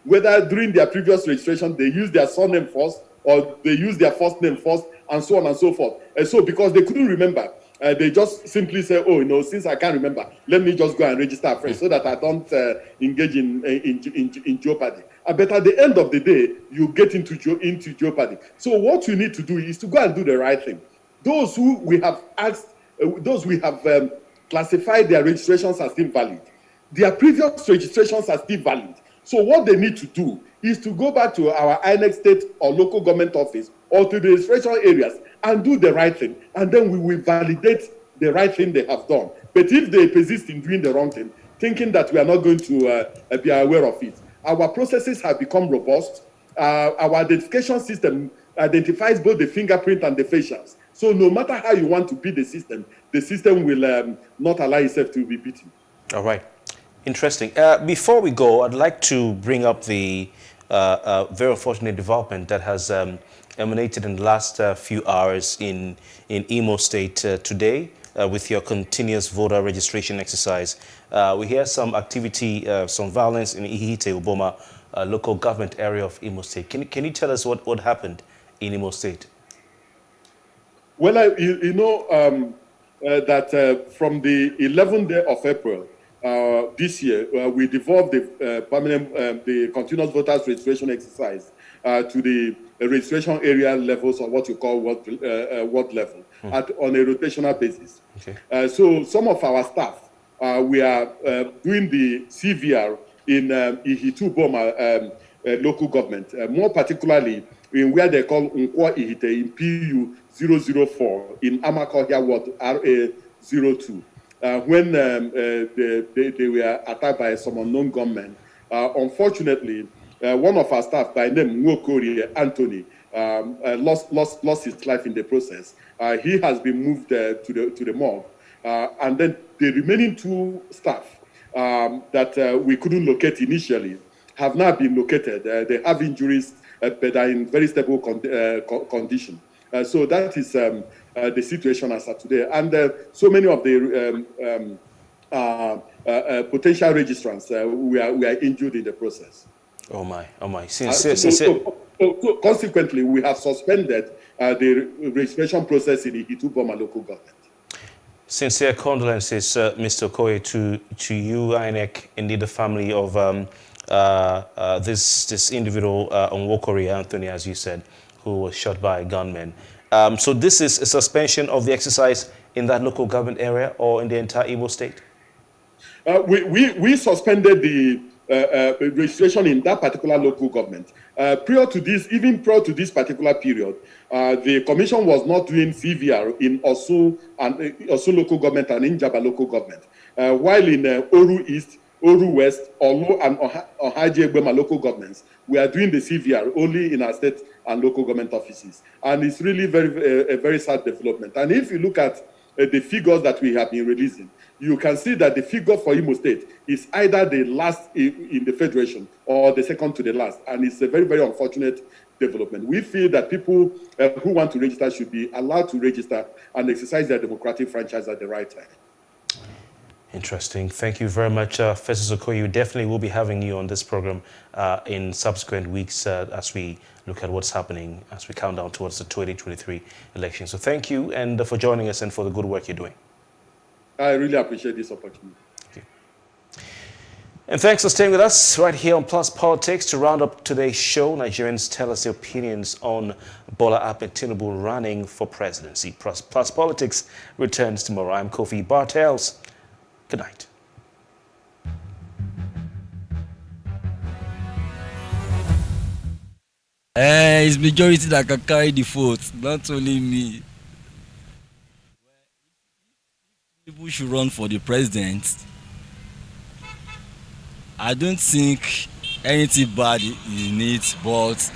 whether during their previous registration they used their surname first or they used their first name first, and so on and so forth. And so because they couldn't remember, they just simply say, since I can't remember, let me just go and register afresh so that I don't engage in jeopardy. But at the end of the day, you get into jeopardy. So what you need to do is to go and do the right thing. Those who we have asked, those we have classified their registrations as invalid, their previous registrations are still valid. So what they need to do is to go back to our INEC state or local government office or to the registration areas and do the right thing. And then we will validate the right thing they have done. But if they persist in doing the wrong thing, thinking that we are not going to be aware of it, our processes have become robust. Our identification system identifies both the fingerprint and the facials. So no matter how you want to beat the system will not allow itself to be beaten. All right. Interesting. Before we go, I'd like to bring up the very unfortunate development that has emanated in the last few hours in Imo State today. with your continuous voter registration exercise. We hear some activity, some violence in Ihite, Uboma, local government area of Imo State. Can you tell us what happened in Imo State? Well, that from the 11th day of April this year, we devolved the continuous voters registration exercise to the registration area levels, or what you call ward level, on a rotational basis. Okay. So some of our staff, we are doing the CVR in Ihitu Boma local government, more particularly in where they call Nkwa Ihite in PU 004 in Amakohia Ward RA02. When they were attacked by some unknown gunmen. Unfortunately, one of our staff by name Nwokori Anthony lost his life in the process. He has been moved to the morgue. And then the remaining two staff that we couldn't locate initially have now been located. They have injuries, but are in very stable condition. So that is the situation as of today. And so many of the potential registrants, we are injured in the process. Oh my. So consequently, we have suspended the registration process in the Ihitu Boma local government. Sincere condolences, Mr. Okoye, to you, INEC, indeed the family of this individual, Nwokori Anthony, as you said, who was shot by gunmen. So this is a suspension of the exercise in that local government area or in the entire Imo State? We suspended the registration in that particular local government. Prior to this particular period, the commission was not doing CVR in Osu local government and in Jaba local government. While in Oru East, Oru West, Olu and Ohaji Egbema local governments, we are doing the CVR only in our state and local government offices. And it's really a very sad development. And if you look at the figures that we have been releasing, you can see that the figure for Imo State is either the last in the federation or the second to the last. And it's a very, very unfortunate development. We feel that people who want to register should be allowed to register and exercise their democratic franchise at the right time. Interesting. Thank you very much, Festus Okoye. We definitely will be having you on this program in subsequent weeks as we look at what's happening as we count down towards the 2023 election. So thank you and for joining us and for the good work you're doing. I really appreciate this opportunity. Thank you. And thanks for staying with us right here on Plus Politics. To round up today's show, Nigerians tell us their opinions on Bola Ahmed Tinubu running for presidency. Plus Politics returns tomorrow. I'm Kofi Bartels. Good night. It's majority that can carry the vote, not only me. People should run for the president. I don't think anything bad in it, but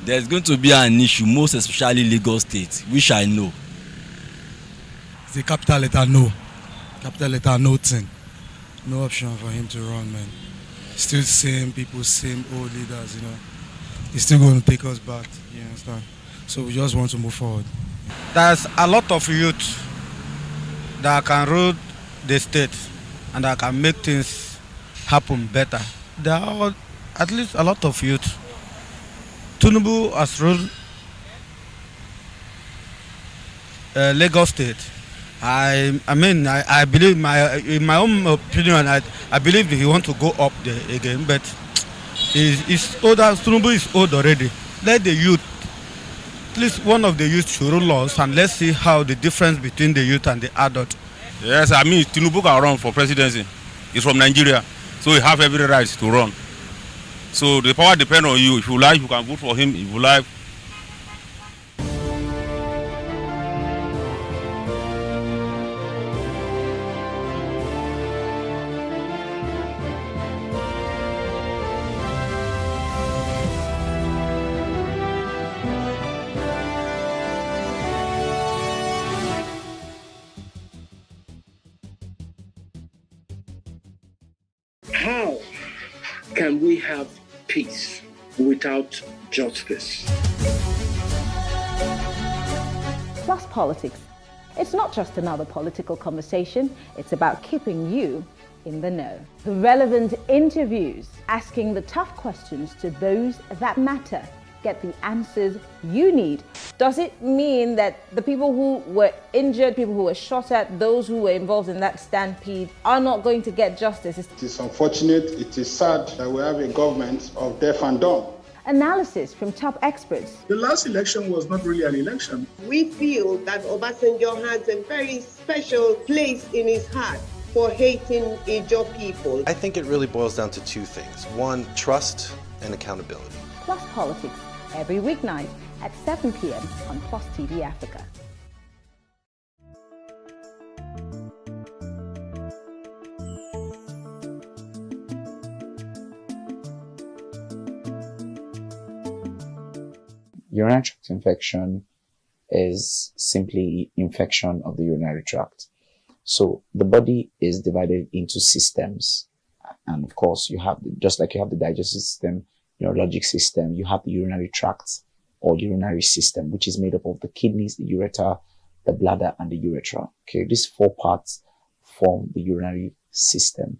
there's going to be an issue, most especially Lagos State, which I know. It's the capital letter no. Capital letter no thing. No option for him to run, man. Still same people, same old leaders, you know. He's still going to take us back, you understand? So we just want to move forward. There's a lot of youth that can rule the state and that can make things happen better. There are at least a lot of youth. Tinubu has ruled Lagos State. I believe, in my own opinion, I believe he wants to go up there again, but he's older. Tinubu is old already. Let the youth, at least one of the youth should rule us, and let's see how the difference between the youth and the adult. Yes, I mean, Tinubu can run for presidency. He's from Nigeria, so he have every right to run. So the power depends on you. If you like, you can vote for him. If you like, How can we have peace without justice? Plus Politics, It's not just another political conversation, it's about keeping you in the know. Relevant interviews, asking the tough questions to those that matter. Get the answers you need. Does it mean that the people who were injured, people who were shot at, those who were involved in that stampede are not going to get justice? It is unfortunate, it is sad that we have a government of deaf and dumb. Analysis from top experts. The last election was not really an election. We feel that Obasanjo has a very special place in his heart for hating Ijaw people. I think it really boils down to two things. One, trust and accountability. Plus Politics, every weeknight at 7 p.m. on Plus TV Africa. Urinary tract infection is simply infection of the urinary tract. So the body is divided into systems. And of course, you have, just like you have the digestive system, neurologic system, you have the urinary tract or urinary system, which is made up of the kidneys, the ureter, the bladder, and the urethra. Okay, these four parts form the urinary system.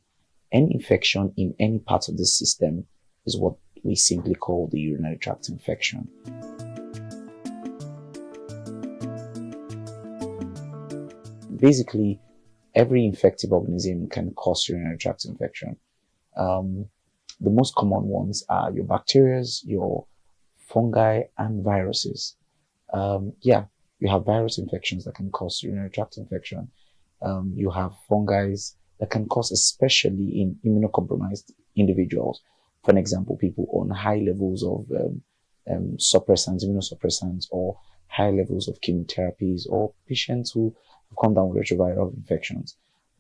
Any infection in any part of the system is what we simply call the urinary tract infection. Basically, every infective organism can cause urinary tract infection. The most common ones are your bacteria, your fungi, and viruses. You have virus infections that can cause urinary tract infection. You have fungi that can cause, especially in immunocompromised individuals. For example, people on high levels of suppressants, immunosuppressants, or high levels of chemotherapies, or patients who have come down with retroviral infections.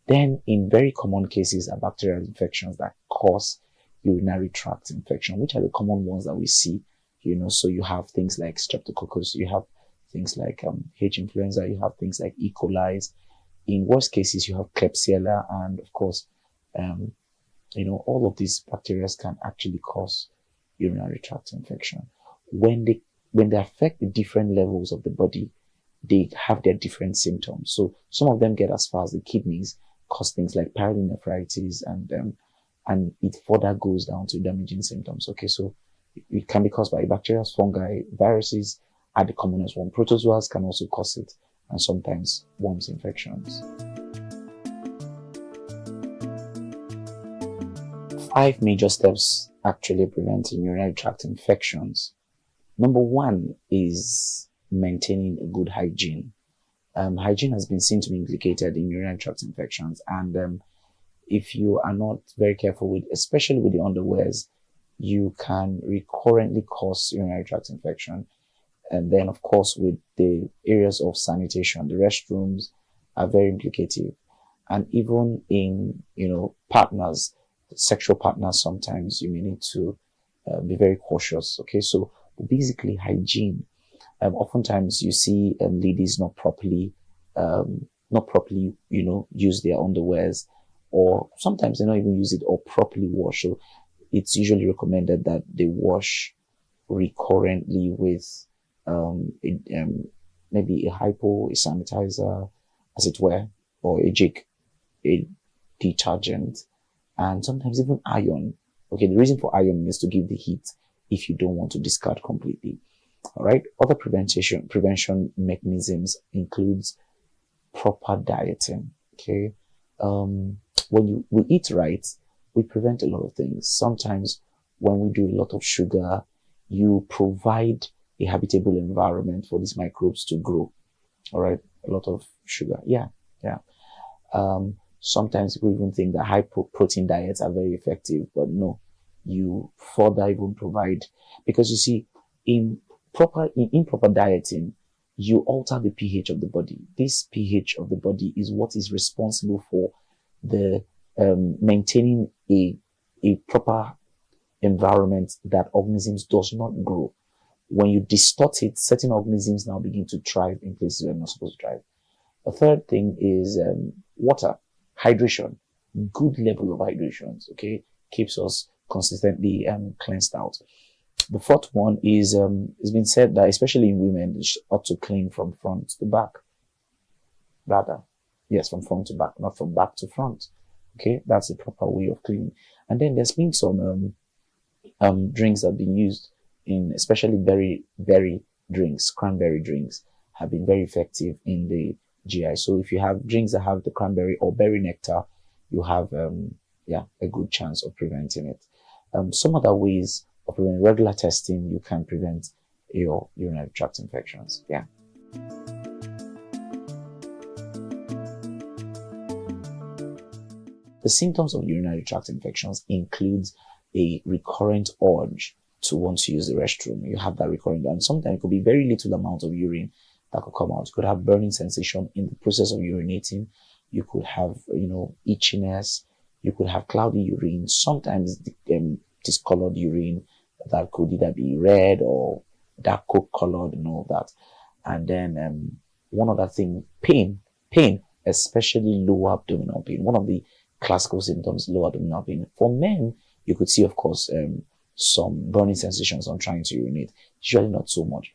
Then, in very common cases, are bacterial infections that cause urinary tract infection, which are the common ones that we see. So you have things like streptococcus, you have things like H. influenza, you have things like E. coli. In worst cases, you have Klebsiella, and of course, all of these bacteria can actually cause urinary tract infection. When they affect the different levels of the body, they have their different symptoms. So some of them get as far as the kidneys, cause things like pyelonephritis, and it further goes down to damaging symptoms. Okay, so it can be caused by bacteria, fungi, viruses are the commonest one. Protozoas can also cause it, and sometimes worms infections. 5 major steps actually preventing urinary tract infections. Number 1 is maintaining a good hygiene. Hygiene has been seen to be implicated in urinary tract infections, and if you are not very careful with, especially with the underwears, you can recurrently cause urinary tract infection. And then, of course, with the areas of sanitation, the restrooms are very implicative. And even in, partners, sexual partners, sometimes you may need to be very cautious. Okay, so basically hygiene. Oftentimes you see ladies not properly, use their underwears, or sometimes they don't even use it or properly wash. So it's usually recommended that they wash recurrently with maybe a hypo, a sanitizer, as it were, or a jig, a detergent, and sometimes even iron. Okay, the reason for iron is to give the heat if you don't want to discard completely. All right. Other prevention mechanisms includes proper dieting. Okay. When we eat right, we prevent a lot of things. Sometimes when we do a lot of sugar, you provide a habitable environment for these microbes to grow. All right. A lot of sugar. Yeah. Sometimes people even think that high protein diets are very effective, but no, you further even provide, because you see, improper dieting, you alter the pH of the body. This pH of the body is what is responsible for the maintaining a proper environment that organisms does not grow. When you distort it, certain organisms now begin to thrive in places where they're not supposed to thrive. A third thing is water, hydration, good level of hydration. Okay, keeps us consistently cleansed out. The fourth one is, it's been said that especially in women, they ought to clean from front to back. rather. Yes, from front to back, not from back to front. Okay, that's the proper way of cleaning. And then there's been some drinks that have been used in, especially berry drinks, cranberry drinks, have been very effective in the GI. So if you have drinks that have the cranberry or berry nectar, you have a good chance of preventing it. Some other ways of preventing: regular testing, you can prevent your urinary tract infections. Yeah. The symptoms of urinary tract infections include a recurrent urge to want to use the restroom. You have that recurrent, and sometimes it could be very little amount of urine that could come out. You could have burning sensation in the process of urinating. You could have, itchiness. You could have cloudy urine. Sometimes discolored urine that could either be red or dark coke colored and all that. And then one other thing, pain, especially lower abdominal pain. One of the classical symptoms, lower abdominal pain. For men, you could see, of course, some burning sensations on trying to urinate. Usually not so much.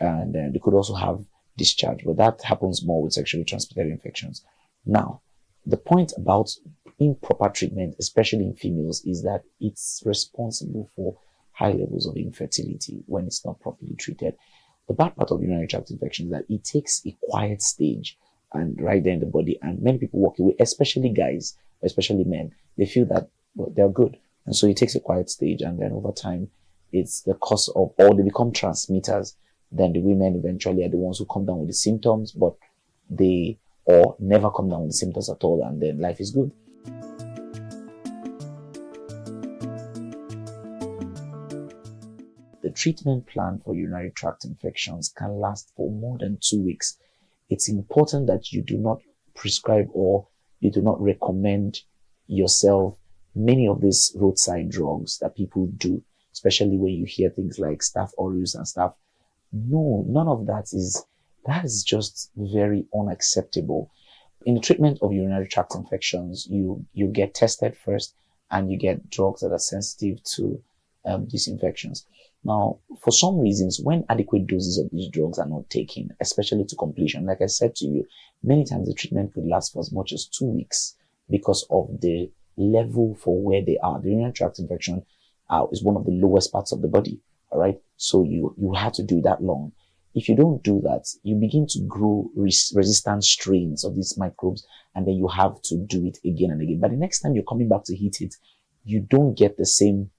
And they could also have discharge, but that happens more with sexually transmitted infections. Now, the point about improper treatment, especially in females, is that it's responsible for high levels of infertility when it's not properly treated. The bad part of urinary tract infection is that it takes a quiet stage and right there in the body, and many people walk away, especially guys, especially men. They feel that they're good, and so it takes a quiet stage, and then over time, it's the cause of, or they become transmitters. Then the women eventually are the ones who come down with the symptoms, but they or never come down with the symptoms at all, and then life is good. The treatment plan for urinary tract infections can last for more than 2 weeks. It's important that you do not prescribe or you do not recommend yourself many of these roadside drugs that people do, especially when you hear things like staph aureus and stuff. No, none of that is just very unacceptable. In the treatment of urinary tract infections, you get tested first and you get drugs that are sensitive to these infections. Now, for some reasons, when adequate doses of these drugs are not taken, especially to completion, like I said to you, many times the treatment could last for as much as 2 weeks because of the level for where they are. The urinary tract infection is one of the lowest parts of the body. All right. So you have to do that long. If you don't do that, you begin to grow resistant strains of these microbes, and then you have to do it again and again. But the next time you're coming back to hit it, you don't get the same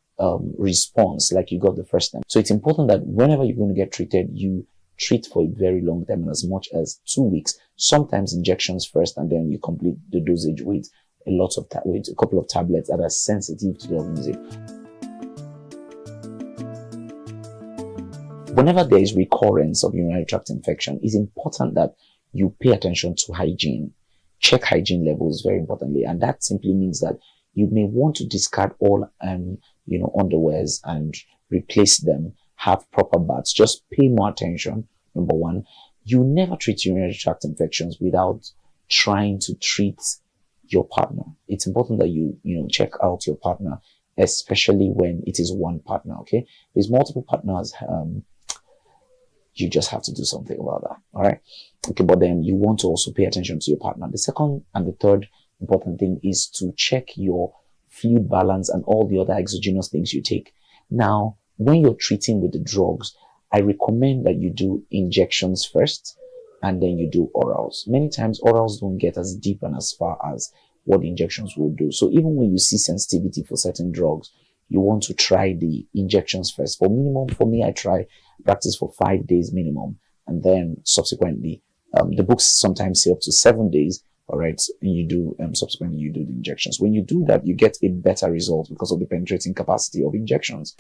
response like you got the first time. So it's important that whenever you're going to get treated, you treat for a very long time, and as much as 2 weeks, sometimes injections first, and then you complete the dosage with a couple of tablets that are sensitive to the organism. Whenever there is recurrence of urinary tract infection, it's important that you pay attention to hygiene. Check hygiene levels very importantly, and that simply means that you may want to discard all underwears and replace them. Have proper baths. Just pay more attention. Number one, you never treat urinary tract infections without trying to treat your partner. It's important that you check out your partner, especially when it is one partner. Okay, if there's multiple partners, you just have to do something about that. All right. Okay. But then you want to also pay attention to your partner. The second and the third important thing is to check your fluid balance and all the other exogenous things you take. Now, when you're treating with the drugs, I recommend that you do injections first and then you do orals. Many times orals don't get as deep and as far as what the injections will do. So even when you see sensitivity for certain drugs, you want to try the injections first. For me, I practice for 5 days minimum. And then subsequently, the books sometimes say up to 7 days. All right. And you do, subsequently you do the injections. When you do that, you get a better result because of the penetrating capacity of injections.